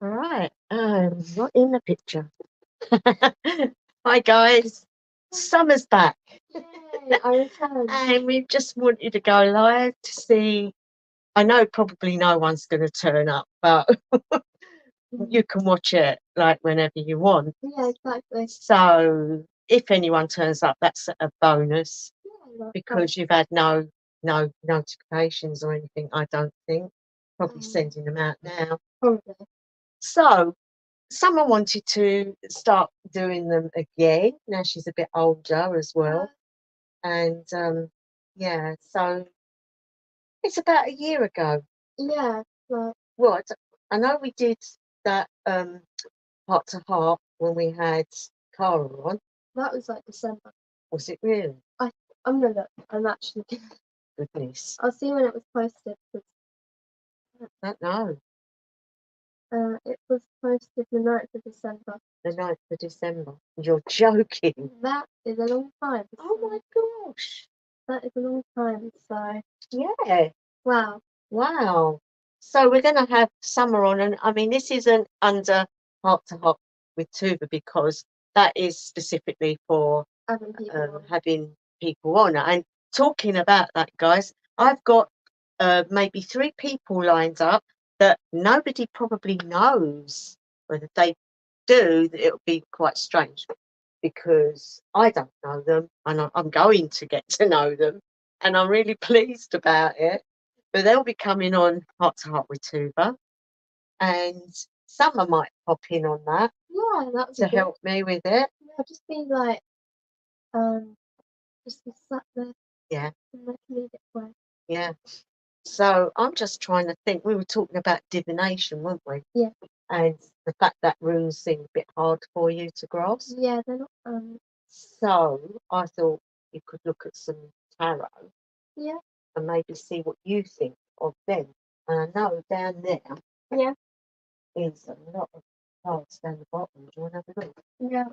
All right. Not in the picture. Hi guys. Summer's back. Yay, I returned. And we just wanted to go live to see. I know probably no one's going to turn up, but you can watch it like whenever you want. Yeah, exactly. So if anyone turns up, that's a bonus Yeah, because you've had no notifications or anything. I don't think. Probably sending them out now. probably. So someone wanted to start doing them again. Now she's a bit older as well. And yeah, so it's about a year ago. Yeah, like Well, I know we did that heart to heart when we had Cara on. that was like December. Was it really? I'm gonna look. I'm actually. Goodness. I'll see when it was posted. I don't know. It was posted the 9th of December. The 9th of December. You're joking. That is a long time. Oh my gosh. That is a long time. So Yeah. wow. Wow. So we're going to have Summer on, and I mean, this isn't under Heart to Heart with Tuva because that is specifically for having people on. And talking about that, guys, I've got maybe 3 people lined up that nobody probably knows. Whether they do, it'll be quite strange because I don't know them, and I'm going to get to know them, and I'm really pleased about it. But they'll be coming on Heart to Heart with Tuva, and Summer might pop in on that. Yeah, that to help me with it. Yeah, just be like, just be sat there. Yeah. And like leave it play. Yeah. So I'm just trying to think. We were talking about divination, weren't we? Yeah. And the fact that runes seem a bit hard for you to grasp. Yeah, they're not. So I thought you could look at some tarot. Yeah. And maybe see what you think of them. And I know down there. Yeah. Is a lot of cards down the bottom. Do you want to have a look? Yeah.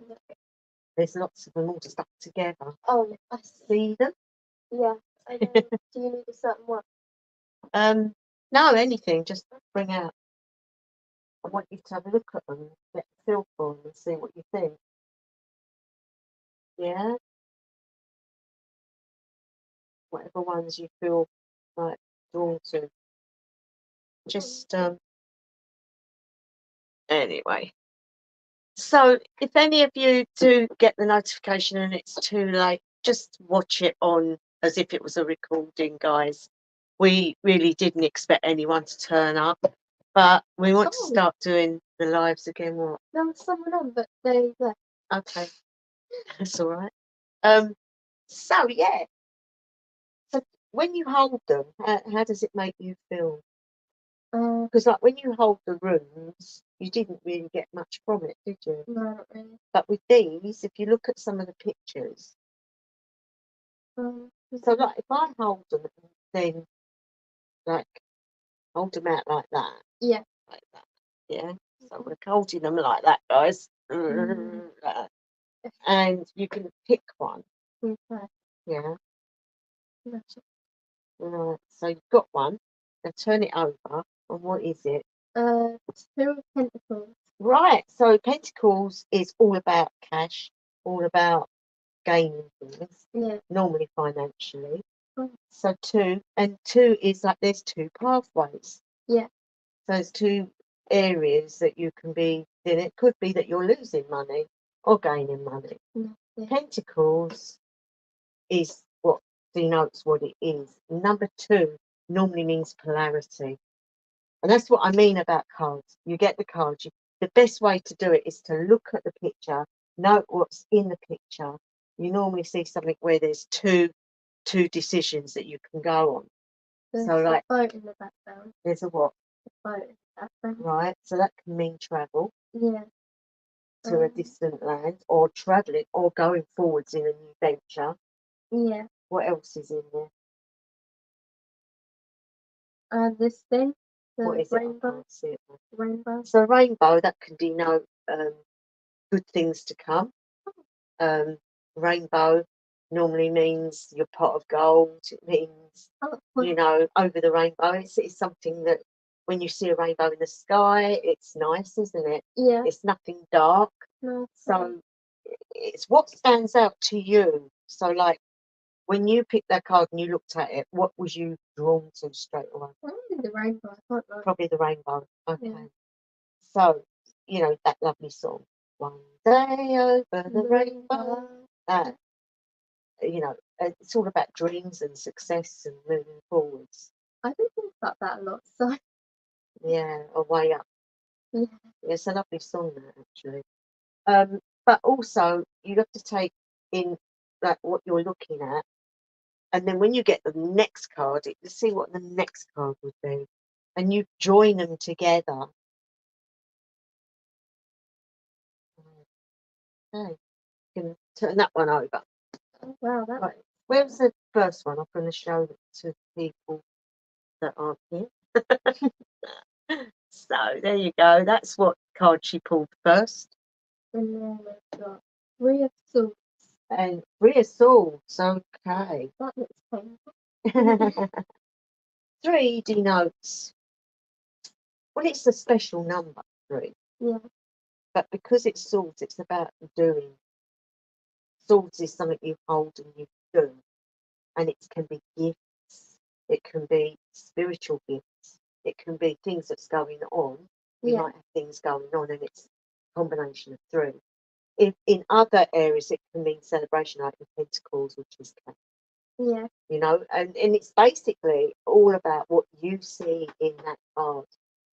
There's lots of them all stuck together. Oh, I see them. Yeah. I know. Do you need a certain one? No, anything. Just bring out. I want you to have a look at them, get a feel for them, and see what you think. Yeah. Whatever ones you feel like drawn to. Just anyway. So if any of you do get the notification and it's too late, just watch it on as if it was a recording, guys. We really didn't expect anyone to turn up, but we want to start doing the lives again. What? There was someone on, but they left. Okay, that's all right. So yeah. So when you hold them, how does it make you feel? Because like when you hold the runes, you didn't really get much from it, did you? No, not really. But with these, if you look at some of the pictures, so like if I hold them, then like hold them out like that. Yeah. Like that. Yeah. So we're holding them like that, guys. Like that. And you can pick one. Okay. Yeah. Right. So you've got one. Now turn it over. And what is it? Two of Pentacles. Right. So Pentacles is all about cash, all about gaining things. Yeah. Normally financially. So two is like there's 2 pathways. Yeah. So there's 2 areas that you can be in. It could be that you're losing money or gaining money. Yeah. Pentacles is what denotes what it is. Number 2 normally means polarity. And that's what I mean about cards. You get the cards. The best way to do it is to look at the picture, note what's in the picture. You normally see something where there's two decisions that you can go on. There's so like a boat in the background. There's a what? A boat in the background. Right. So that can mean travel. Yeah. To a distant land, or travelling, or going forwards in a new venture. Yeah. What else is in there? This thing. What is rainbow. It? Rainbow. So rainbow, that can denote good things to come. Rainbow normally means your pot of gold. It means, over the rainbow. It's something that when you see a rainbow in the sky, it's nice, isn't it? Yeah. It's nothing dark. No. So it's what stands out to you. So like when you picked that card and you looked at it, what was you drawn to straight away? Probably the rainbow. I can't lie. Probably the rainbow. Okay. Yeah. So, you know, that lovely song. One day over the rainbow. That, you know, it's all about dreams and success and moving forwards. I do think about that a lot. So Yeah, a way up. yeah. It's a lovely song, that actually. But also you have to take in like what you're looking at, and then when you get the next card, you see what the next card would be, and you join them together. Okay, you can turn that one over. Oh, wow, that Right. Where's the first one? I'm going to show it to people that aren't here. So there you go. That's what card she pulled first. And then we've got 3 of Swords. And 3 of Swords. Okay. That looks painful. 3 denotes. Well, it's a special number, 3. Yeah. But because it's swords, it's about doing. Swords is something you hold and you do. And it can be gifts. It can be spiritual gifts. It can be things that's going on. You might have things going on, and it's a combination of 3. In other areas, it can mean celebration, like in Pentacles, which is Yeah. you know, and it's basically all about what you see in that card.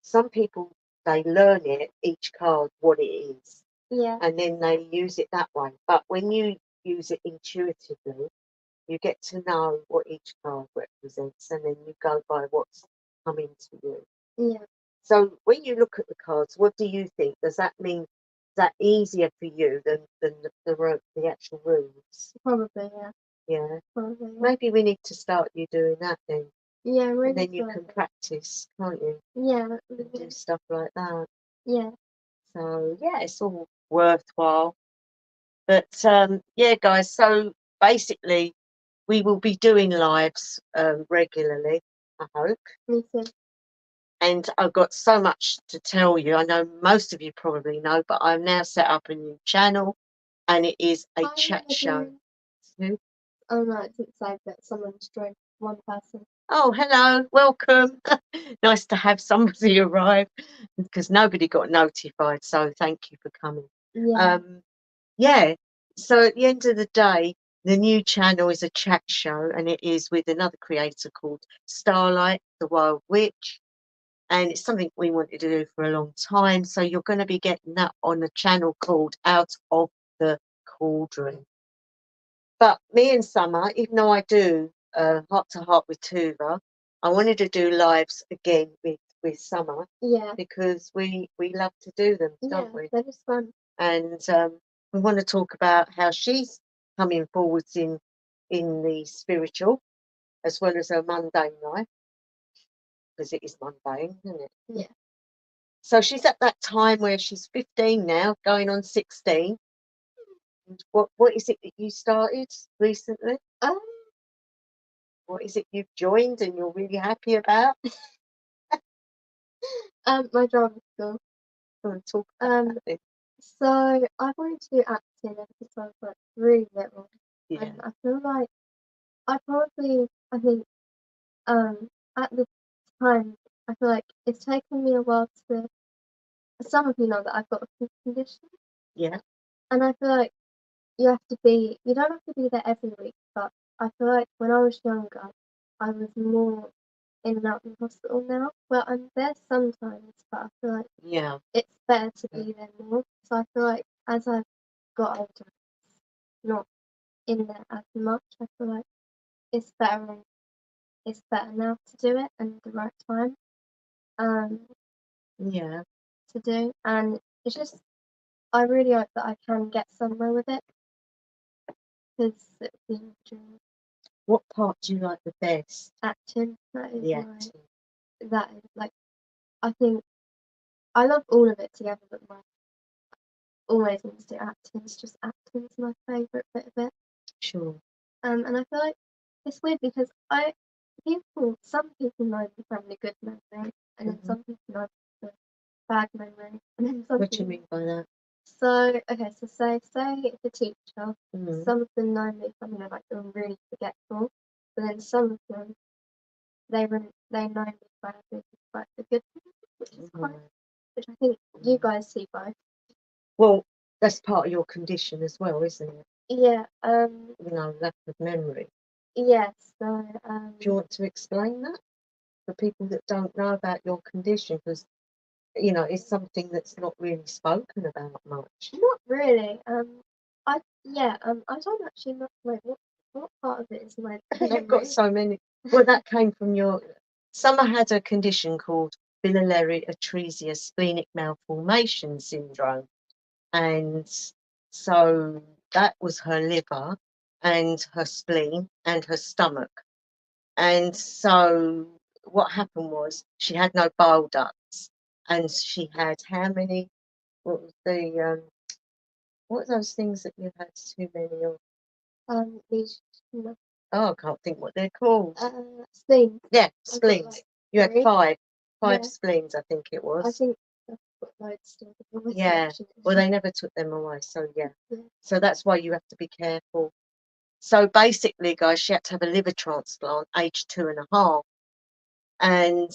Some people, they learn it, each card, what it is, and then they use it that way. But when you use it intuitively, you get to know what each card represents, and then you go by what's coming to you. Yeah. So when you look at the cards, what do you think? Does that mean that easier for you than the actual rules? Probably, yeah. Yeah. Probably, yeah. Maybe we need to start you doing that then. Yeah, really. And then you can practice, can't you? Yeah. And do stuff like that. Yeah. So yeah, it's all worthwhile. But yeah, guys. So basically, we will be doing lives regularly. I hope. Me too. And I've got so much to tell you. I know most of you probably know, but I've now set up a new channel, and it is a chat show. Who? Oh no, it didn't say that someone's joined, one person. Oh, hello, welcome. Nice to have somebody arrive, because nobody got notified, so thank you for coming. Yeah. Yeah, so at the end of the day, the new channel is a chat show, and it is with another creator called Starlight, the Wild Witch, and it's something we wanted to do for a long time, so you're going to be getting that on a channel called Out of the Cauldron. But me and Summer, even though I do Heart to Heart with TOVA, I wanted to do lives again with Summer. Yeah. Because we love to do them, don't we? That is fun. And we want to talk about how she's coming forwards in the spiritual as well as her mundane life, because it is mundane, isn't it? Yeah. So she's at that time where she's 15 now, going on 16. What is it that you started recently? What is it you've joined and you're really happy about? My drama school. I want to talk about that. So I wanted to do acting ever since I was like really little. Yeah. And I feel like I think at the time I feel like it's taken me a while to. Some of you know that I've got a food condition. Yeah. And I feel like you don't have to be there every week, but I feel like when I was younger, I was more in and out of the hospital now. Well, I'm there sometimes, but I feel like it's better to be there more. So I feel like as I've got older, it's not in there as much. I feel like it's better now to do it and the right time to do. And it's just, I really hope that I can get somewhere with it, because it's been a dream. What part do you like the best? Acting. That is acting. like, I think I love all of it together, but my always want to do acting. It's just acting's my favourite bit of it. Sure. And I feel like it's weird because some people know me from The Good Memory, and then some people know the bad memory, and then some What do you people. mean by that? So okay, so say it's a teacher. Some of them know me from like they're really forgetful, but then some of them they know me by doing quite the good things, which I think you guys see both. Well, that's part of your condition as well, isn't it? Yeah. Lack of memory. Yes. So. Do you want to explain that for people that don't know about your condition? Because it's something that's not really spoken about much. Not really. I don't actually know. Wait, what part of it is my memory? You've got so many. Well, that came from your. Summer had a condition called biliary atresia splenic malformation syndrome, and so that was her liver and her spleen and her stomach. And so what happened was she had no bile ducts, and she had how many? What was the what are those things that you had too many of? These. Oh, I can't think what they're called. Spleens. Yeah, spleens. Like you had five spleens, I think it was. I think I've got loads still. Yeah. Well, they never took them away, so yeah. So that's why you have to be careful. So basically, guys, she had to have a liver transplant, aged 2.5, and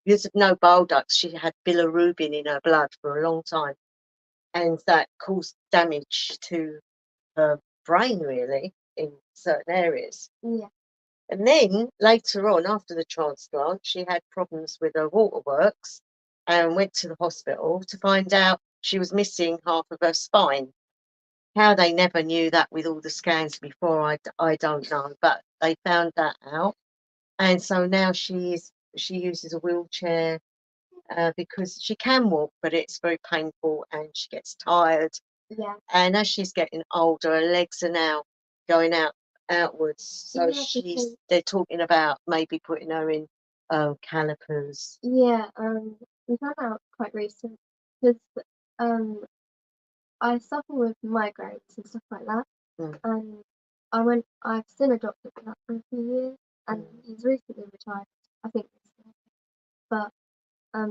because of no bile ducts, she had bilirubin in her blood for a long time, and that caused damage to her brain, really, in certain areas. Yeah. And then later on, after the transplant, she had problems with her waterworks and went to the hospital to find out she was missing half of her spine. How they never knew that with all the scans before, I don't know, but they found that out. And so now she uses a wheelchair because she can walk, but it's very painful and she gets tired. Yeah. And as she's getting older, her legs are now going outwards. So they're talking about maybe putting her in calipers. Yeah. We found out quite recent because I suffer with migraines and stuff like that, and I've seen a doctor for that for a few years, and he's recently retired. I think this year. But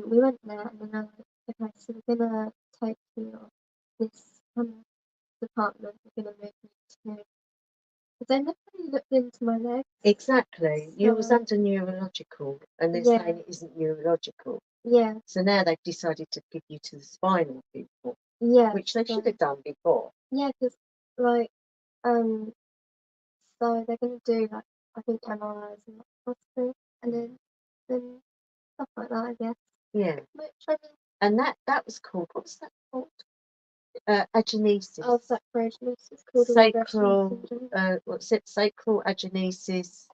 we went there, and then I was like, okay, so we're gonna take you off this department. We're gonna move you to. Because they never really looked into my legs. Exactly. You was under neurological, and they're saying it isn't neurological. Yeah. So now they've decided to give you to the spinal people. Yeah. Which they should have done before. Yeah, because so they're gonna do like I think MRIs and that possibly, and then stuff like that, I guess. Yeah. Which I mean. And that was called, what's that called? Agenesis. Oh, sacroagenesis. What's it? Sacral agenesis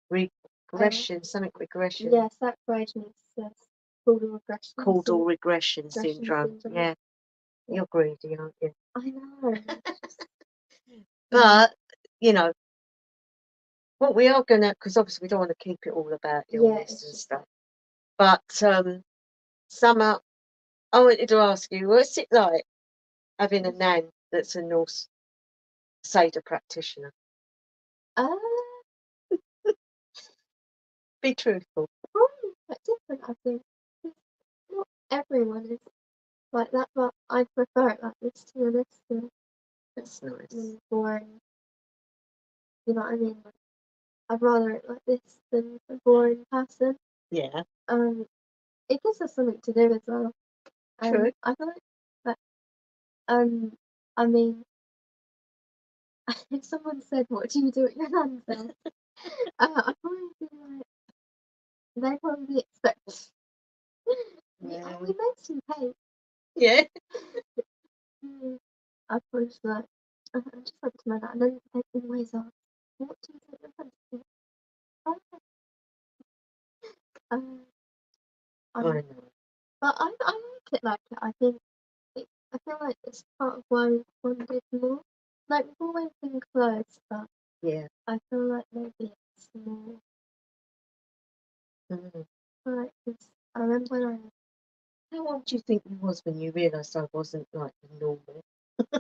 regression, something regression. Yeah, sacroagenesis. Caudal regression syndrome. Yeah. You're greedy, aren't you? I know. But, what we are going to, because obviously we don't want to keep it all about illness and stuff. But, Summer, I wanted to ask you, what's it like having a nan that's a Norse Seder practitioner? Be truthful. Probably quite different, I think. Not everyone is like that, but I prefer it like this, to be honest. That's nice. Boring. You know what I mean? Like, I'd rather it like this than a boring person. Yeah. It gives us something to do as well. True. I feel like I mean, if someone said, "What do you do at your nan's house?" I'd probably be like, they probably expect. Yeah. We make some paint. Yeah. I'd probably just like, I just like to know that, and then they always ask, "What do you do at your nan's house?" I know. But I like it like it. I think I feel like it's part of why we've bonded more. Like we've always been close, but yeah, I feel like maybe it's more. Like, 'cause I remember when I. How old do you think you was when you realised I wasn't like normal? Do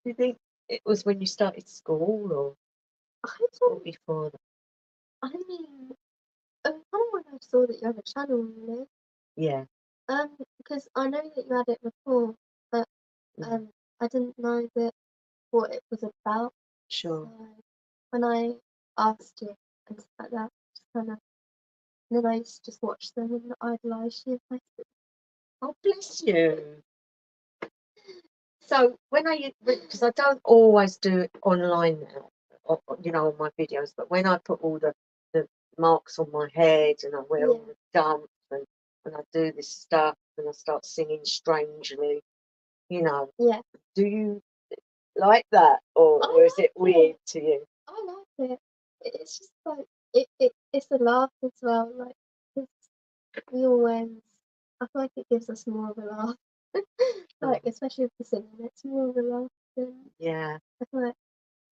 you think it was when you started school or before that? I mean, kind of when I saw that you have a channel, really. Yeah. Because I know that you had it before, but I didn't know that what it was about. Sure. So when I asked you and stuff like that, just kind of, and then I used to just watch them and idolise you. Oh, bless you. So when because I don't always do it online now, on my videos, but when I put all the marks on my head and I wear all the dumps and I do this stuff and I start singing strangely, Yeah. do you like that or is it weird to you? I like it. It's just like it's a laugh as well. Like 'cause we always, I feel like it gives us more of a laugh. Like especially with the singing, it's more of a laugh than Yeah. I feel like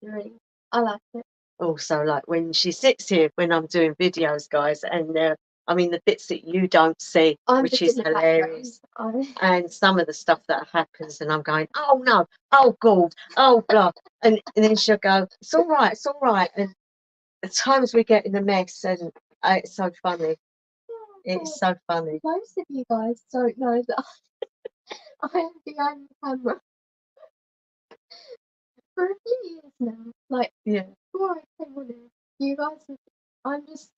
really. I like it. Also, like when she sits here when I'm doing videos, guys, and I mean the bits that you don't see, which is hilarious, and some of the stuff that happens, and I'm going, oh no, oh God, oh blah, and then she'll go, it's all right, and the times we get in a mess, and it's so funny. It's so funny. Most of you guys don't know that I am behind the camera for a few years now. Like, before I came on here, you guys, I'm just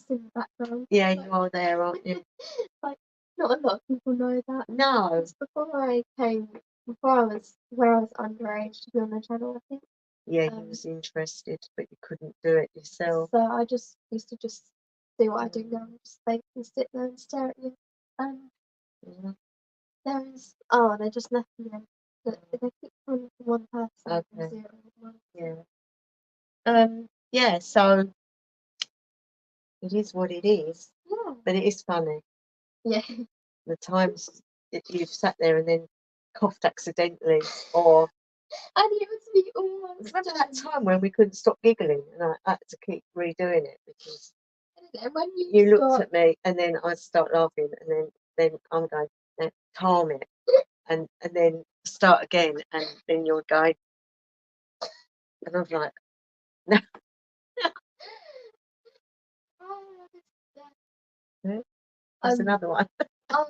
in the background. Yeah, you are there, aren't you? Like, not a lot of people know that. No. Before I was underage to be on the channel, I think. Yeah, you was interested, but you couldn't do it yourself. So I just used to just do what I do now, just basically sit there and stare at you. They just left me in. They keep calling for one person from 0 and 1. Yeah, so it is what it is. Yeah. But it is funny. Yeah. The times that you've sat there and then coughed accidentally, or And it was me almost. Remember that time when we couldn't stop giggling and I had to keep redoing it because when you looked at me and then I'd start laughing and then I'm going, now, calm it, and then start again, and then you're going, and I was like, no. There's another one.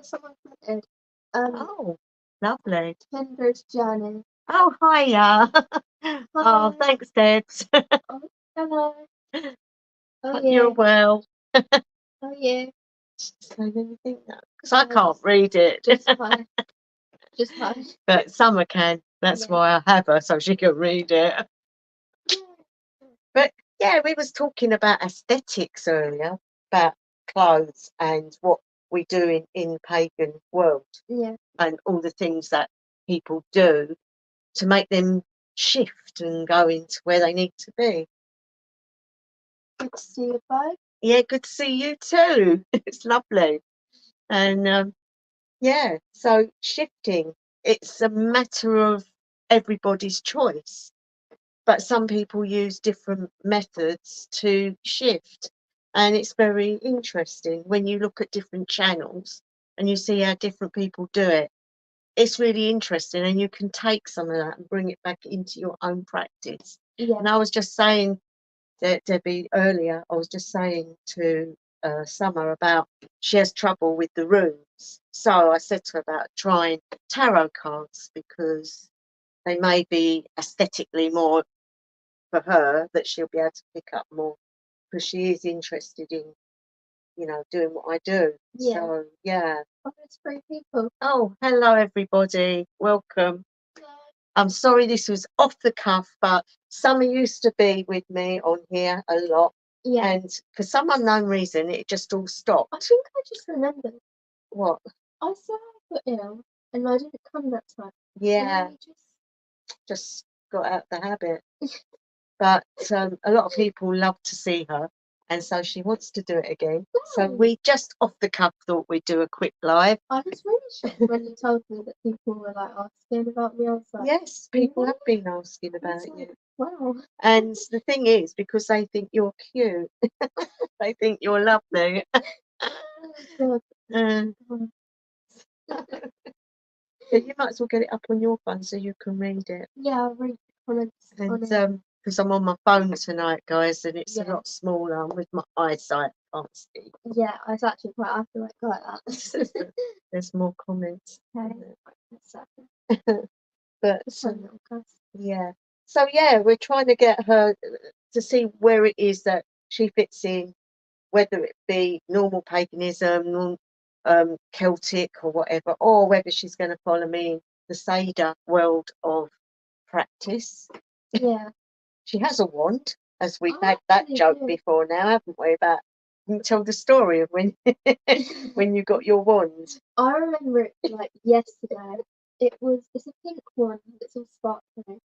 Someone commented. Oh, lovely. Kendra's journey. Oh, hiya. Oh, thanks, Debs. Hello. Hope you're well. Oh yeah. Say anything now? Because I can't read it. Just hi. But Summer can. That's why I have her, so she can read it. But yeah, we was talking about aesthetics earlier, about clothes and what we do in pagan world. Yeah. And all the things that people do to make them shift and go into where they need to be. Good to see you both. Yeah, good to see you too. It's lovely. And yeah, so shifting, it's a matter of everybody's choice. But some people use different methods to shift. And it's very interesting when you look at different channels and you see how different people do it. It's really interesting, and you can take some of that and bring it back into your own practice. Yeah. And I was just saying that Debbie earlier, I was just saying to Summer about she has trouble with the runes. So I said to her about trying tarot cards because they may be aesthetically more for her, that she'll be able to pick up more because she is interested in, doing what I do. Yeah. So yeah. Oh, it's 3 people. Oh, hello everybody. Welcome. Hello. I'm sorry this was off the cuff, but Summer used to be with me on here a lot. Yeah. And for some unknown reason, it just all stopped. I think I just remembered. What? I said I got ill and I didn't come that time. Yeah. Just got out the habit. But a lot of people love to see her, and so she wants to do it again. So we just off the cuff thought we'd do a quick live. I was really shocked when you told me that people were like asking about me. I was like, yes, people have been asking about you. Wow. And the thing is, because they think you're cute, they think you're lovely. Oh, Yeah, you might as well get it up on your phone so you can read it. Yeah, I'll read the comments on it. And because I'm on my phone tonight, guys, and it's a Yeah. lot smaller. I'm with my eyesight, can't see. Yeah, I was actually quite happy when I got that. There's more comments. Okay. But Fun little cuss. yeah. So yeah, we're trying to get her to see where it is that she fits in, whether it be normal paganism, Celtic or whatever, or whether she's going to follow me in the Seder world of practice. Yeah. She has a wand, as we've Oh, had that actually, joke yeah. before now, haven't we? About you tell the story of when when you got your wand. I remember it like yesterday. It's a pink one. It's all sparkling.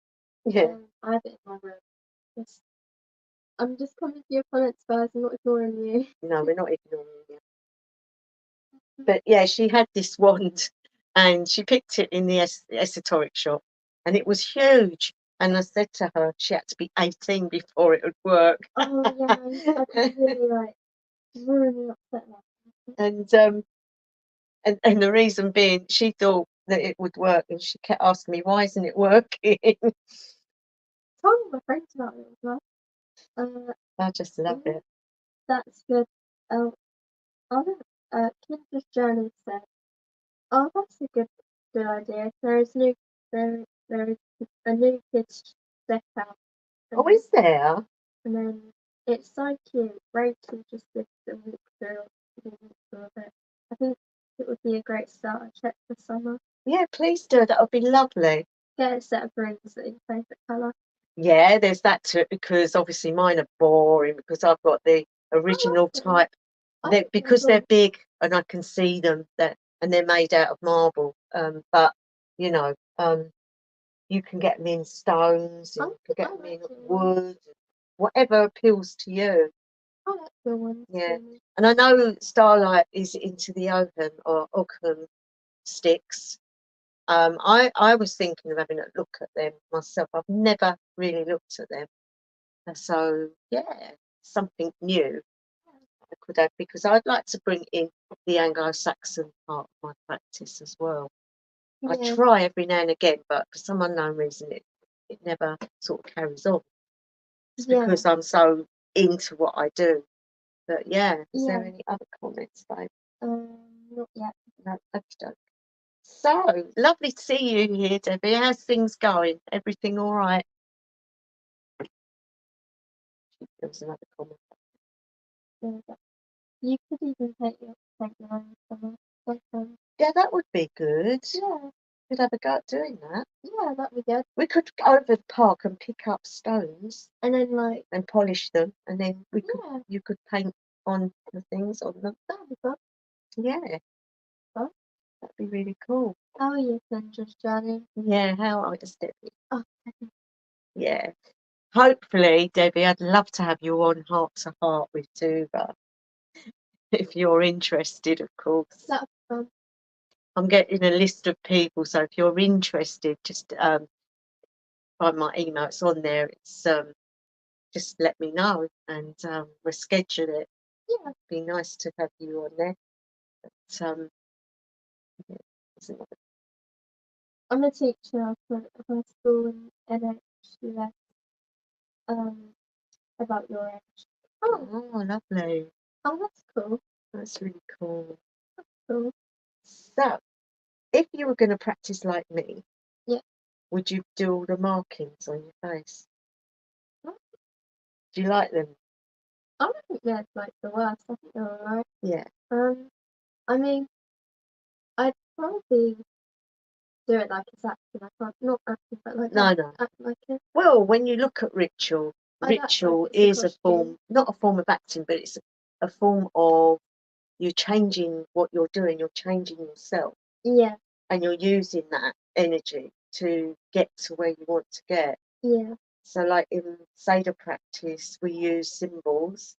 Yeah. I have it in my room. I'm just coming to your comments, guys. I'm not ignoring you. No, we're not ignoring you. But yeah, she had this wand, and she picked it in the esoteric shop, and it was huge. And I said to her, she had to be 18 before it would work. Oh yeah, I'd be really upset about that. And the reason being, she thought that it would work, and she kept asking me, "Why isn't it working?" Told my friends about it as well. I just love it. That's good. Kinder's Journey said, "Oh, that's a good idea. There is a new kids deck out, Oh, is there? and then it's so cute. Rachel just did the walkthrough of it. I think it would be a great starter check for summer. Yeah, please do. That would be lovely. Get a set of rings in your favourite colour. Yeah, there's that too, because obviously mine are boring because I've got the original type. Because they're big and I can see them, and they're made out of marble. But you know, you can get them in stones, and you can get them in wood, whatever appeals to you. I like the ones. Yeah, and I know Starlight is into the Oakham sticks. I was thinking of having a look at them myself. I've never really looked at them. So yeah, something new I could have, because I'd like to bring in the Anglo-Saxon part of my practice as well. I try every now and again, but for some unknown reason it never sort of carries on. It's because I'm so into what I do. But yeah, is there any other comments, babe? Not yet. No, okay. So lovely to see you here, Debbie. How's things going? Everything all right? There was another comment. You could even take your own summer. Yeah, that would be good. Yeah. We'd have a go at doing that. Yeah, that'd be good. We could go over the park and pick up stones and then and polish them, and then you could paint on the things on them. That'd be fun. Yeah. Fun. That'd be really cool. How are you, Kinder's Journey? Yeah, how are you, Debbie? Oh, okay. Yeah. Hopefully, Debbie, I'd love to have you on Heart to Heart with TOVA. If you're interested, of course. That'd be fun. I'm getting a list of people, so if you're interested, just find my email. It's on there. It's just let me know, and we'll schedule it. Yeah, it'd be nice to have you on there. But I'm a teacher for a school in NHS. About your age. Oh, lovely. Oh, that's cool. That's really cool. That's cool. So, if you were going to practice like me, would you do all the markings on your face? Do you like them? I don't think they're like the worst. I think they're alright. Yeah. I mean, I'd probably do it like it's acting. I can't, not acting, but like No. act like it. Well, when you look at ritual is a form, not a form of acting, but it's a form of you changing what you're doing. You're changing yourself. Yeah. And you're using that energy to get to where you want to get. Yeah. So, like in Seder practice, we use symbols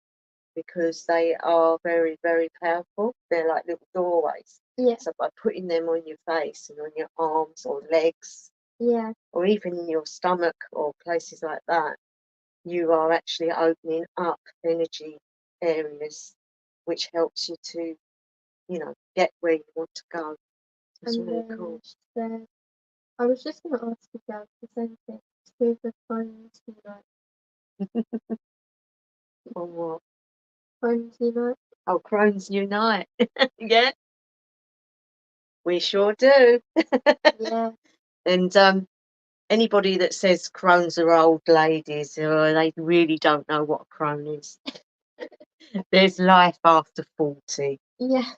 because they are very, very powerful. They're like little doorways. Yeah. So by putting them on your face and on your arms or legs, or even in your stomach or places like that, you are actually opening up energy areas, which helps you to, get where you want to go. It's really cool. I was just going to ask you guys the same thing. To the times, Or what? Crohn's unite. Oh, Crohn's Unite. Yeah, we sure do. Yeah. And anybody that says Crohn's are old ladies, they really don't know what a Crohn is. There's life after 40, Yeah.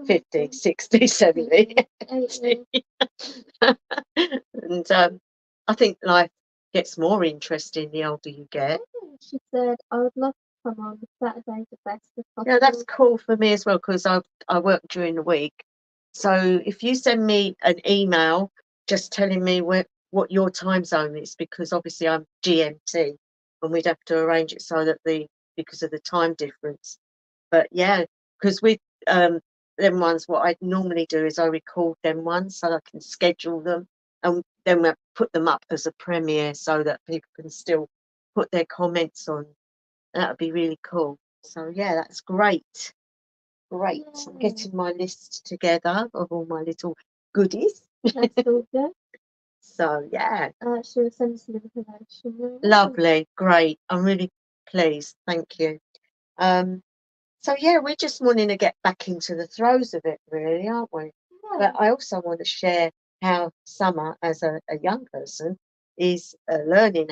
50, 60, 70. 80. And I think life gets more interesting the older you get. She said, I would love to come on Saturday the best if possible. Yeah, that's cool for me as well because I work during the week. So if you send me an email just telling me what your time zone is, because obviously I'm GMT and we'd have to arrange it so that because of the time difference. But yeah, because with them ones, what I normally do is I record them ones so I can schedule them and then we put them up as a premiere so that people can still put their comments on. That would be really cool. So yeah, that's great. Great. I'm getting my list together of all my little goodies. That's all good. So yeah. She will send some information. Lovely. Great. I'm really pleased. Thank you. So yeah, we're just wanting to get back into the throes of it, really, aren't we? Yeah. But I also want to share how Summer, as a young person, is learning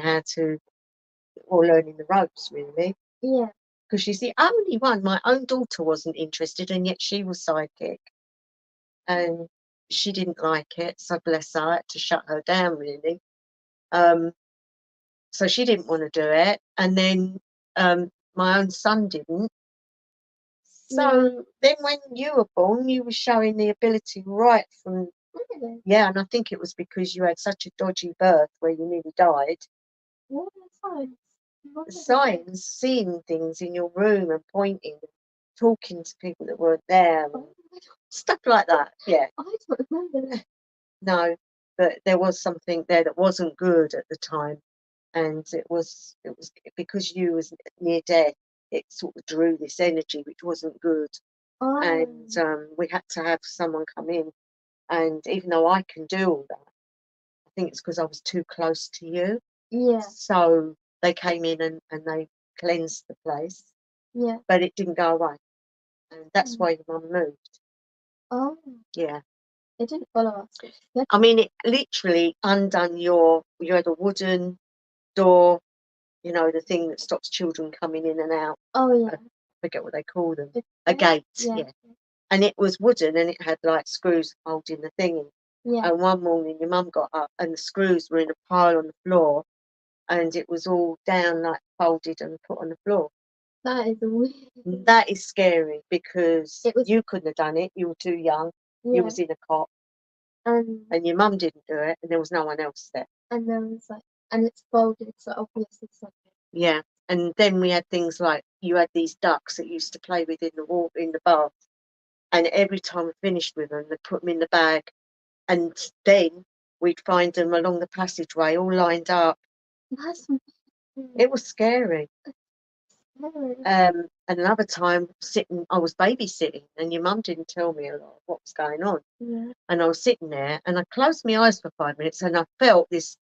learning the ropes, really. Yeah. Because she's the only one. My own daughter wasn't interested, and yet she was psychic. And she didn't like it, so bless her, I had to shut her down, really. So she didn't want to do it. And then my own son didn't. So then when you were born, you were showing the ability right from, Really? yeah, and I think it was because you had such a dodgy birth where you nearly died. What are the signs? Signs, seeing things in your room and pointing, talking to people that weren't there, and stuff like that. Yeah. I don't remember that. No, but there was something there that wasn't good at the time, and it was because you was near death. It sort of drew this energy which wasn't good. Oh. And we had to have someone come in. And even though I can do all that, I think it's because I was too close to you. Yeah. So they came in and they cleansed the place. Yeah. But it didn't go away. And that's why your mum moved. Oh. Yeah. It didn't follow us. Yeah. I mean, it literally undone you had a wooden door, the thing that stops children coming in and out. Oh, yeah. I forget what they call them. A gate, yeah. Yeah. And it was wooden and it had like screws holding the thing in. Yeah. And one morning your mum got up and the screws were in a pile on the floor and it was all down, like folded and put on the floor. That is weird. That is scary because you couldn't have done it. You were too young. Yeah. You was in a cot. And your mum didn't do it and there was no one else there. And there was and it's folded, so obviously something. Yeah. And then we had things like you had these ducks that used to play with in the bath. And every time we finished with them, they'd put them in the bag. And then we'd find them along the passageway all lined up. It was scary. And another time I was babysitting and your mum didn't tell me a lot of what was going on. Yeah. And I was sitting there and I closed my eyes for 5 minutes and I felt this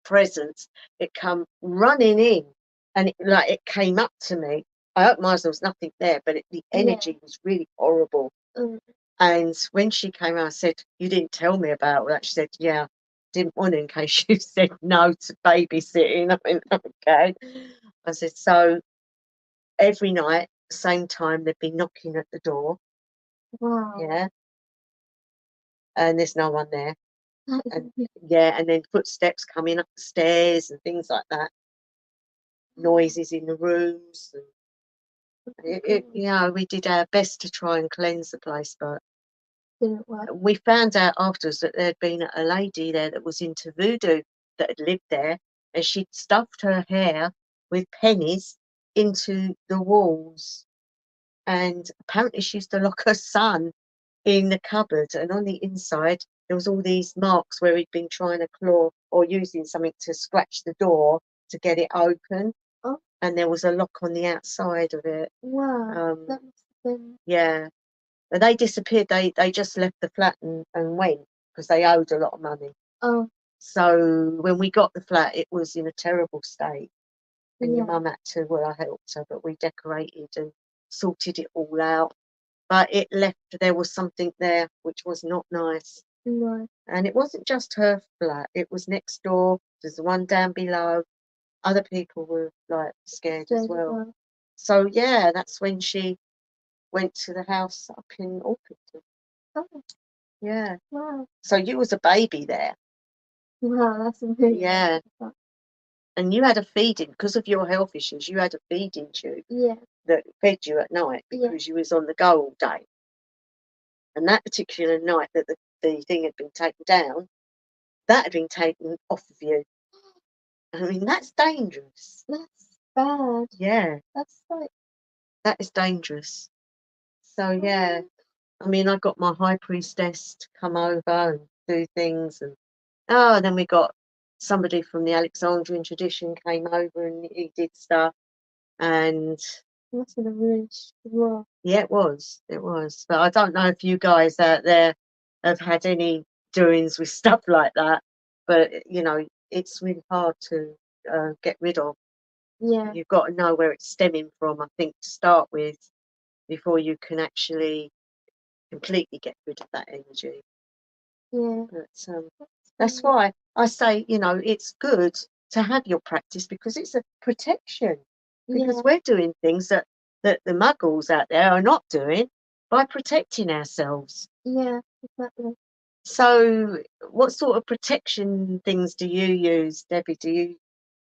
presence. It come running in and it came up to me. I opened my eyes, there was nothing there, but the energy was really horrible. And when she came out, I said, "You didn't tell me about that." She said, "Yeah, didn't want to in case you said no to babysitting." I went, "Okay." I said, "So every night, same time, they'd be knocking at the door." Wow. Yeah. And there's no one there. And yeah, and then footsteps coming up the stairs and things like that. Noises in the rooms. And we did our best to try and cleanse the place, but didn't work. We found out afterwards that there'd been a lady there that was into voodoo that had lived there, and she'd stuffed her hair with pennies into the walls. And apparently she used to lock her son in the cupboard, and on the inside there was all these marks where he'd been trying to claw or using something to scratch the door to get it open. Oh. And there was a lock on the outside of it. Wow. That must have been. Yeah. But they disappeared. They just left the flat and went because they owed a lot of money. Oh. So when we got the flat, it was in a terrible state, and your Yeah. mum had to. Well, I helped her, but we decorated and sorted it all out. But it left. There was something there which was not nice. No. And it wasn't just her flat, it was next door, there's the one down below. Other people were like scared as well. So yeah, that's when she went to the house up in Orpington. Oh, Yeah. wow. So you was a baby there. Wow, that's amazing. Yeah. And you had a feeding, because of your health issues, you had a feeding tube Yeah. that fed you at night because you was on the go all day. And that particular night that the thing had been taken down, that had been taken off of you. I mean, that's dangerous. That's bad. Yeah. That's like... That is dangerous. So yeah, I mean, I got my high priestess to come over and do things, and then we got somebody from the Alexandrian tradition came over and he did stuff, and must have been really strong. yeah, it was. But I don't know if you guys out there have had any doings with stuff like that, but you know, it's really hard to get rid of. Yeah. You've got to know where it's stemming from, I think, to start with, before you can actually completely get rid of that energy. Yeah. But that's why I say, you know, it's good to have your practice because it's a protection. Because we're doing things that the muggles out there are not doing by protecting ourselves. Yeah, exactly. So what sort of protection things do you use, Debbie? Do you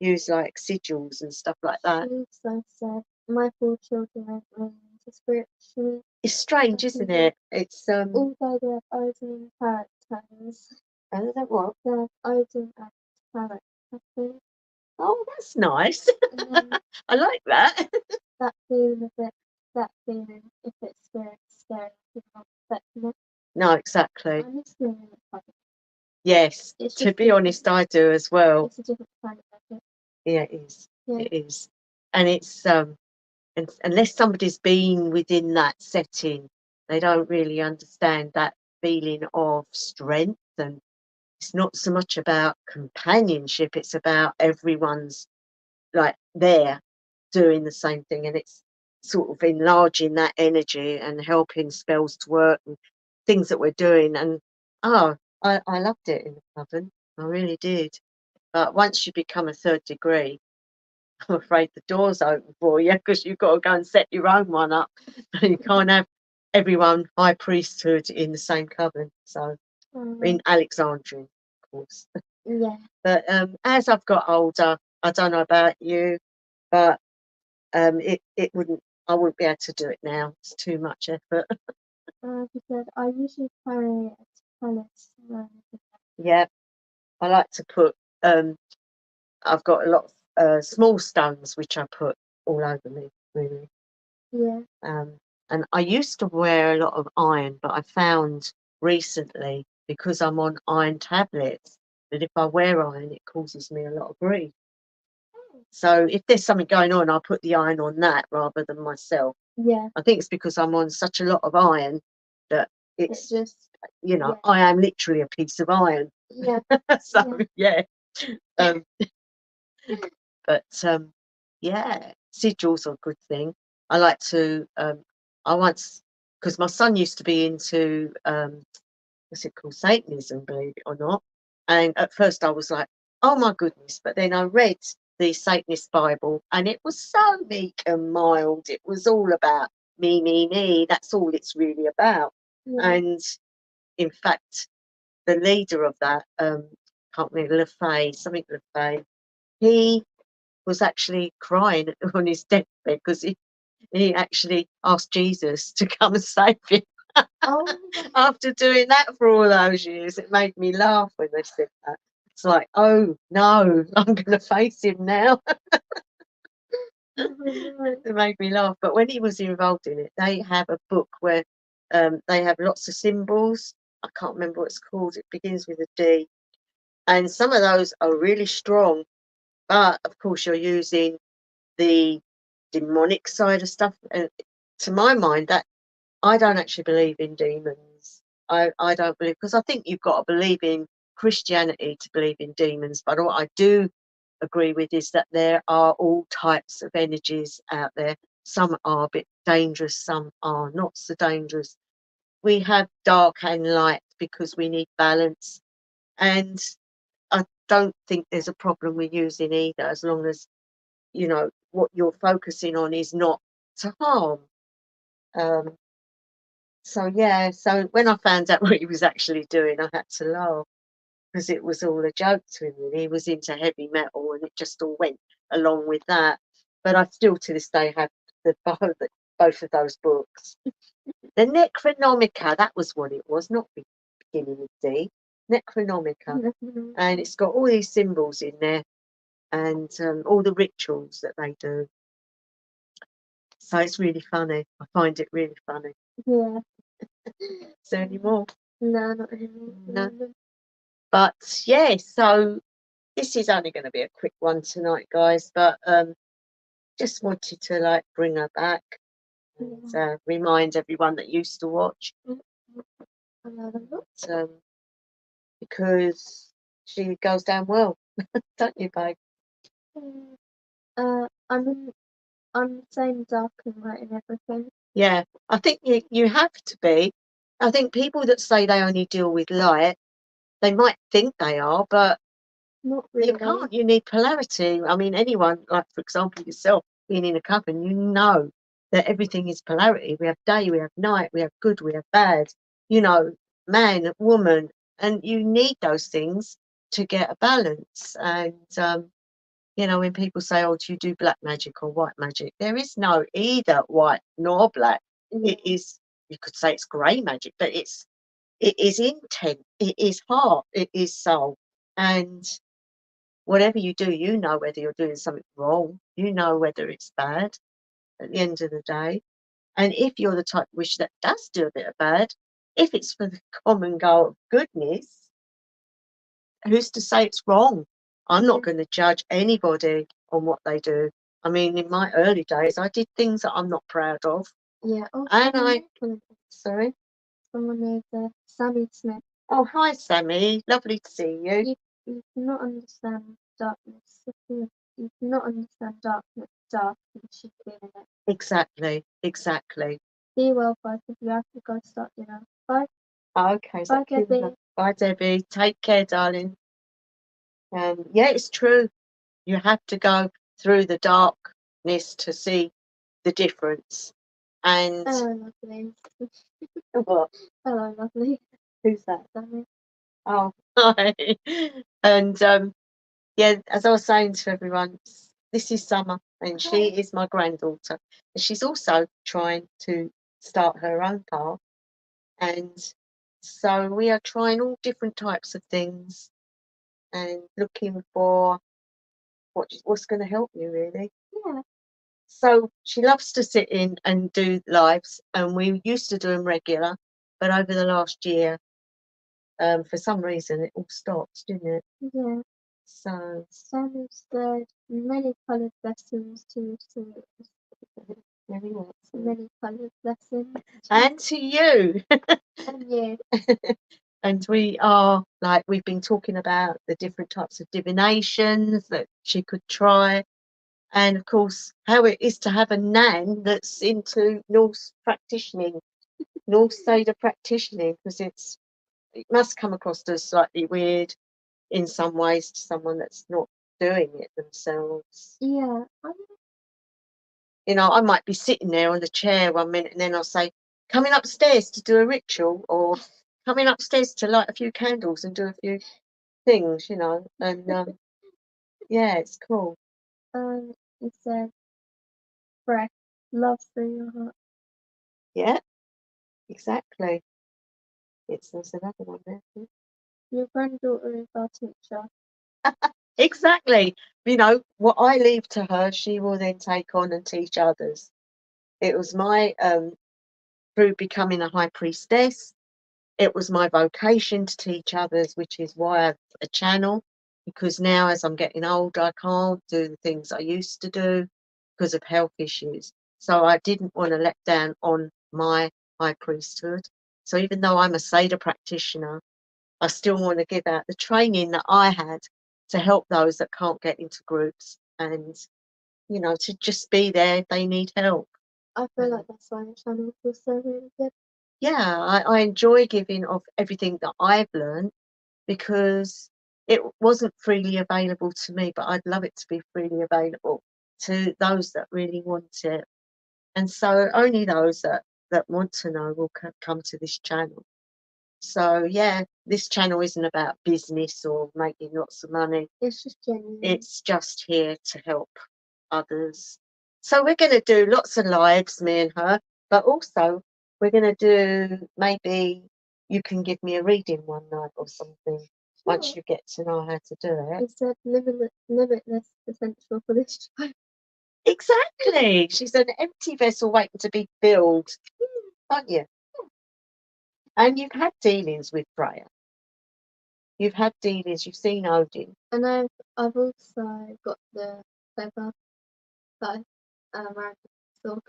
use like sigils and stuff like that? So sad. My 4 children aren't really into spiritual. It's strange, isn't it? It's although they have Odin characters. I don't know what. They have Odin as characters. Oh, that's nice. I like that. That feeling of it, that feeling, if it's scary, you're not expecting it. No, exactly. I miss feeling it funny. Yes, It's to just be different. honest, I do as well. It's a different kind of magic. Yeah, it is. Yeah. It is. And it's and unless somebody's been within that setting, they don't really understand that feeling of strength. And it's not so much about companionship, it's about everyone's like there doing the same thing, and it's sort of enlarging that energy and helping spells to work and things that we're doing. And I loved it in the coven. I really did. But once you become a 3rd degree, I'm afraid the door's open for you because you've got to go and set your own one up. You can't have everyone high priesthood in the same coven. So in Alexandrian, of course. Yeah. But as I've got older, I don't know about you, but it wouldn't. I wouldn't be able to do it now. It's too much effort. Because I usually carry a palace around. Yeah, I like to put. I've got a lot of small stones which I put all over me, really. Yeah. And I used to wear a lot of iron, but I found recently, because I'm on iron tablets, that if I wear iron, it causes me a lot of grief. So if there's something going on, I'll put the iron on that rather than myself. Yeah. I think it's because I'm on such a lot of iron that it's just, you know, I am literally a piece of iron. Yeah. So yeah. But yeah, sigils are a good thing. I like to I once, because my son used to be into what's it called, Satanism, believe it or not. And at first I was like, oh my goodness, but then I read the Satanist Bible and it was so meek and mild. It was all about me. That's all it's really about. And in fact, the leader of that, can't remember, LaFay, something LaFay, he was actually crying on his deathbed because he actually asked Jesus to come and save him. Oh. After doing that for all those years, it made me laugh when they said that. It's like, oh no, I'm going to face him now. It made me laugh. But when he was involved in it, they have a book where they have lots of symbols. I can't remember what it's called. It begins with a D. And some of those are really strong. But of course, you're using the demonic side of stuff. And to my mind, that I don't actually believe in demons. I don't believe, because I think you've got to believe in Christianity to believe in demons, but what I do agree with is that there are all types of energies out there. Some are a bit dangerous, some are not so dangerous. We have dark and light because we need balance, and I don't think there's a problem with using either, as long as you know what you're focusing on is not to harm. Um, so yeah, so when I found out what he was actually doing, I had to laugh because it was all a joke to him. And he was into heavy metal, and it just all went along with that. But I still, to this day, have both of those books. The Necronomica, that was what it was, not beginning with D. Necronomica, and it's got all these symbols in there, and all the rituals that they do. So it's really funny. I find it really funny. Yeah. Is there any more? No, not anymore. No. But yeah, so this is only going to be a quick one tonight, guys. But just wanted to like bring her back and remind everyone that used to watch, because she goes down well, don't you, babe? I'm the same dark and light and everything. Yeah, I think you have to be. I think people that say they only deal with light, they might think they are, but not really. You can't. You need polarity. I mean, anyone, like for example yourself, being in a coven, you know that everything is polarity. We have day, we have night, we have good, we have bad. You know, man, woman, and you need those things to get a balance. And you know, when people say, "Oh, do you do black magic or white magic?" There is no either white nor black. It is. You could say it's grey magic, but it is intent. It is heart. It is soul. And whatever you do, you know whether you're doing something wrong. You know whether it's bad at the end of the day. And if you're the type of wish that does do a bit of bad, if it's for the common goal of goodness, who's to say it's wrong? I'm not going to judge anybody on what they do. I mean, in my early days, I did things that I'm not proud of. Yeah. Oh, sorry? Someone is Sammy Smith. Oh, hi, Sammy. Lovely to see you. You cannot understand darkness. You cannot understand darkness. Dark, you should be in it. Exactly. Be well, both of you. I have to go start dinner. Bye. Okay. Bye, Debbie. Bye, Debbie. Take care, darling. Yeah, it's true. You have to go through the darkness to see the difference. And hello, lovely. what? Hello, lovely. Who's that? Sammy. Oh, hi. And yeah, as I was saying to everyone, this is Summer, and she is my granddaughter, and she's also trying to start her own path. And so we are trying all different types of things and looking for what's going to help you, really. Yeah. So she loves to sit in and do lives, and we used to do them regular, but over the last year, for some reason, it all stopped, didn't it? Yeah. So Sam said many coloured lessons to many coloured lessons. And to you. And you. And we are like, we've been talking about the different types of divinations that she could try. And of course, how it is to have a nan that's into Norse practicing, Norse Seder practicing, because it must come across as slightly weird in some ways to someone that's not doing it themselves. Yeah. You know, I might be sitting there on the chair one minute and then I'll say, coming upstairs to do a ritual, or coming upstairs to light a few candles and do a few things, you know. And yeah, it's cool. He said, breath, love through your heart. Yeah, exactly. There's another one there. Your granddaughter is our teacher. Exactly. You know, what I leave to her, she will then take on and teach others. It was my through becoming a high priestess, it was my vocation to teach others, which is why I have a channel, because now as I'm getting older, I can't do the things I used to do because of health issues. So I didn't want to let down on my high priesthood. So even though I'm a Seder practitioner, I still want to give out the training that I had to help those that can't get into groups, and you know, to just be there if they need help. I feel like that's why the channel feels so really good. Yeah, I enjoy giving of everything that I've learned, because it wasn't freely available to me, but I'd love it to be freely available to those that really want it. And so only those that want to know will come to this channel. So yeah, this channel isn't about business or making lots of money. It's just genuine. It's just here to help others. So we're going to do lots of lives, me and her, but also we're going to do, maybe you can give me a reading one night or something, once you get to know how to do it. It's a limitless potential for this child. Exactly. She's an empty vessel waiting to be filled, aren't you? And you've had dealings with Freya. You've had dealings. You've seen Odin. And I've also got the feather that so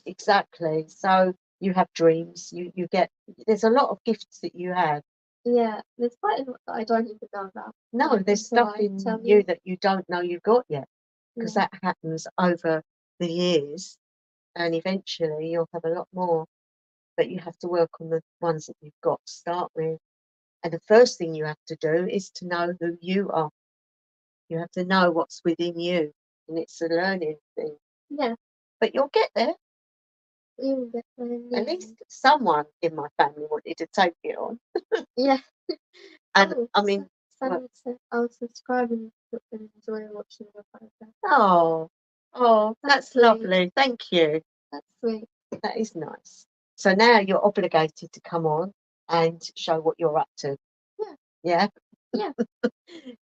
Exactly. So you have dreams. You get. There's a lot of gifts that you have. yeah, there's quite a lot that I don't even know about. No, there's stuff in you that you don't know you've got yet, because that happens over the years, and eventually you'll have a lot more. But you have to work on the ones that you've got to start with. And the first thing you have to do is to know who you are. You have to know what's within you, and it's a learning thing. Yeah. But you'll get there. You'll get there. At least someone in my family wanted to take it on. Yeah. And I mean, I'll subscribe and enjoy watching your podcast. Oh, that's lovely. Thank you. That's sweet. That is nice. So now you're obligated to come on and show what you're up to. Yeah. Yeah.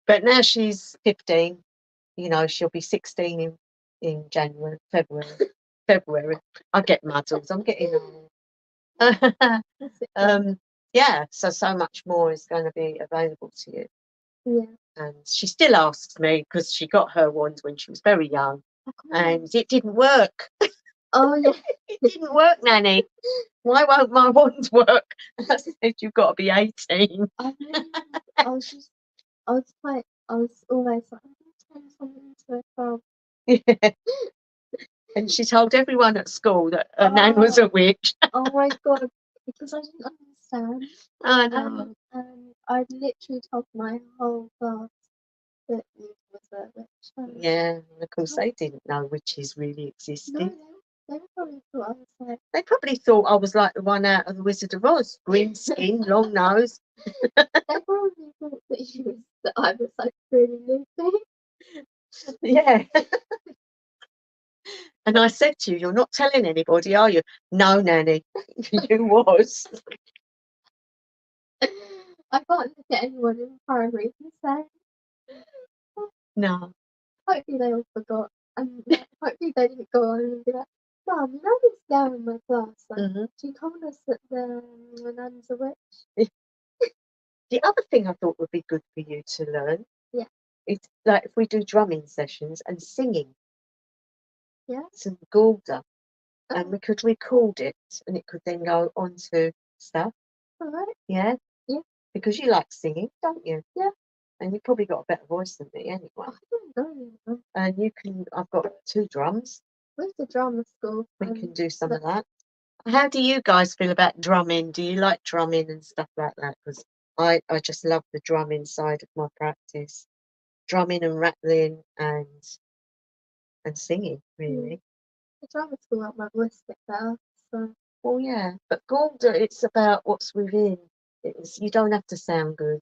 But now she's 15. You know, she'll be 16 in January, February. I get muddled. I'm getting old. Yeah. So much more is going to be available to you. Yeah. And she still asks me, because she got her wand when she was very young, and it didn't work. Oh yeah. It didn't work, Nanny. Why won't my wand work? I said, you've got to be 18. I was always like, I'm turn something into a frog. Yeah. And she told everyone at school that her nan was a witch. Oh my god, because I didn't understand. I know. And I literally told my whole class that you was a witch. Yeah, and of course they didn't know witches really existed. No, they probably thought I was like. They probably thought I was like the one out of the Wizard of Oz, green skin, long nose. They probably thought that I was like really loopy. Yeah. And I said to you, you're not telling anybody, are you? No, Nanny, you was. I can't look at anyone in primary and say. No. Hopefully they all forgot, and hopefully they didn't go on and be like, Mum, you know this girl in my class, like, she told us that the nan's a witch. The other thing I thought would be good for you to learn, is like if we do drumming sessions and singing. Yeah. Some Gulda, and we could record it, and it could then go onto stuff. All right. Yeah. Yeah. Because you like singing, don't you? Yeah. And you've probably got a better voice than me anyway. I don't know. And you can. I've got 2 drums. Where's the drama school? We can do some of that. How do you guys feel about drumming? Do you like drumming and stuff like that? Because I just love the drumming side of my practice. Drumming and rattling and singing, really. The drama school helped my voice get better. So. Well, yeah, but Gulda, it's about what's within. You don't have to sound good.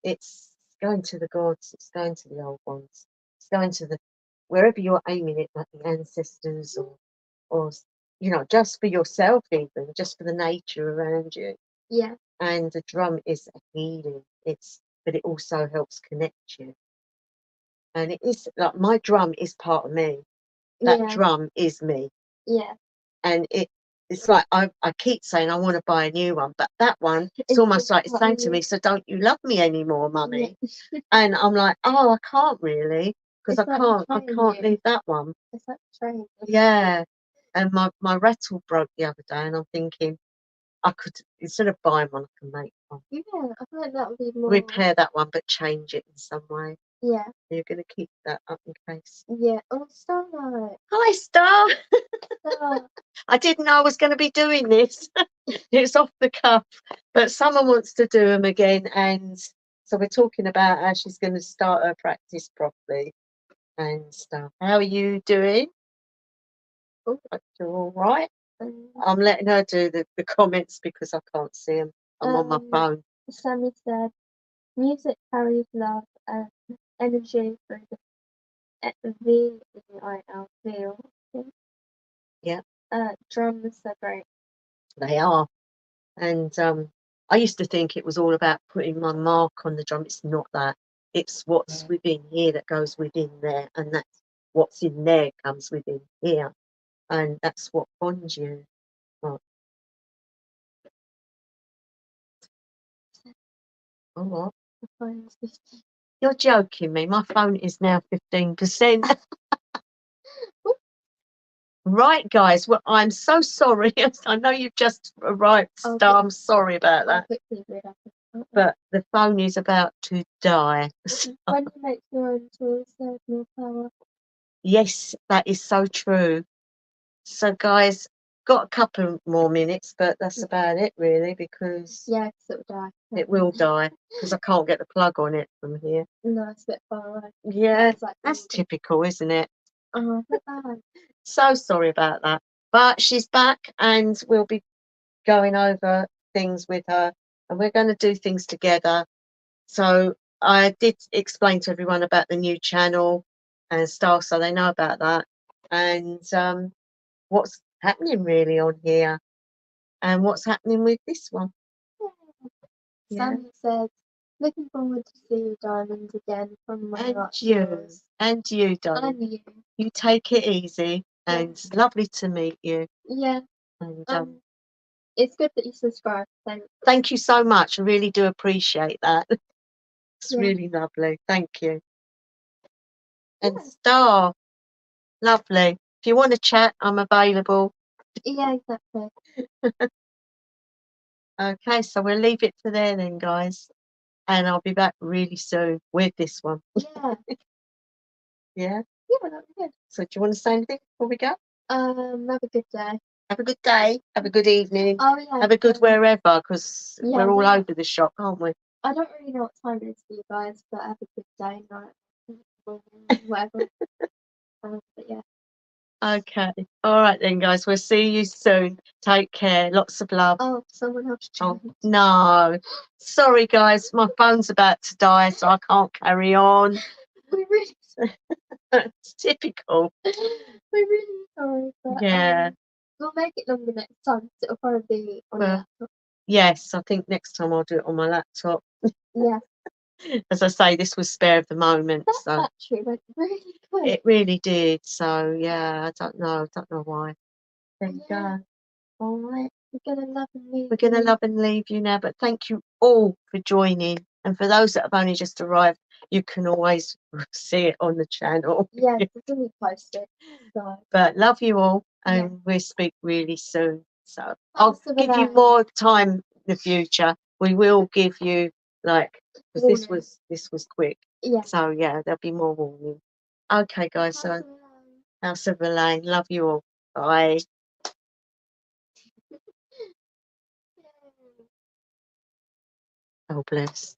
It's going to the gods. It's going to the old ones. It's going to wherever you're aiming it, like the ancestors, or you know, just for yourself, even just for the nature around you. Yeah. And the drum is a healing. But it also helps connect you. And it is like my drum is part of me. That drum is me. Yeah. And it's like I keep saying I want to buy a new one, but that one, it's almost like it's saying to me, so don't you love me anymore, Mummy? Yeah. And I'm like, oh, I can't really, because I can't leave that one. It's like train. Yeah. And my rattle broke the other day, and I'm thinking I could, instead of buying one, I can make one. Yeah, I feel like that would be more. Repair that one, but change it in some way. Yeah. You're going to keep that up in case. Yeah. Oh, Starlight. Hi, Star. Star. I didn't know I was going to be doing this. It's off the cuff, but someone wants to do them again, and so we're talking about how she's going to start her practice properly and stuff. How are you doing? Oh, you're all right. I'm letting her do the comments because I can't see them. I'm on my phone. Sammy said, music carries love and energy through the VEIL feel. Yeah. Drums are great. They are. And I used to think it was all about putting my mark on the drum. It's not that. It's what's within here that goes within there, and that's what's in there comes within here, and that's what bonds you. Oh, oh what? The phone's 15. You're joking me. My phone is now 15%. Right, guys. Well, I'm so sorry. I know you've just arrived, Star. I'm sorry about that. But the phone is about to die. When you make your own tools, there's more power. Yes, that is so true. So, guys, got a couple more minutes, but that's about it, really, because yeah, it'll die. It will die because I can't get the plug on it from here. No, it's a bit far away. Yeah, that's typical, isn't it? Oh, bad. So sorry about that. But she's back, and we'll be going over things with her, and we're going to do things together. So I did explain to everyone about the new channel and stuff, so they know about that, and what's happening really on here, and what's happening with this one. Yeah. Sammy said, looking forward to see you, Diamond, again from my and you, darling. And you. You take it easy, and it's lovely to meet you. Yeah. And it's good that you subscribed. Thank you so much. I really do appreciate that. It's really lovely. Thank you. And Star, lovely. If you want to chat, I'm available. Yeah, exactly. Okay, so we'll leave it to there then, guys. And I'll be back really soon with this one. Yeah. Yeah? Yeah, that'd be good. So do you want to say anything before we go? Have a good day. Have a good day. Have a good evening. Oh, yeah. Have a good wherever, because we're all over the shop, aren't we? I don't really know what time it is for you guys, but have a good day, night, whatever. But yeah. Okay. All right then, guys. We'll see you soon. Take care. Lots of love. Oh, someone else joined. Oh, no. Sorry, guys. My phone's about to die, so I can't carry on. We're really sorry. It's typical. We're really sorry. But, yeah. We'll make it longer next time. It'll probably be on your laptop. Yes, I think next time I'll do it on my laptop. Yeah. As I say, this was spare of the moment. That so battery went really quick. It really did. So yeah, I don't know why. There you go. All right. We're gonna love and leave. We're gonna love and leave you now. But thank you all for joining. And for those that have only just arrived, you can always see it on the channel. Yeah, it's going to be posted. So. But love you all, and we'll speak really soon. So I'll give you more time in the future. We will give you because this was quick. Yeah. So yeah, there'll be more warning. Okay, guys. So House of Elaine, love you all. Bye. Oh, bless.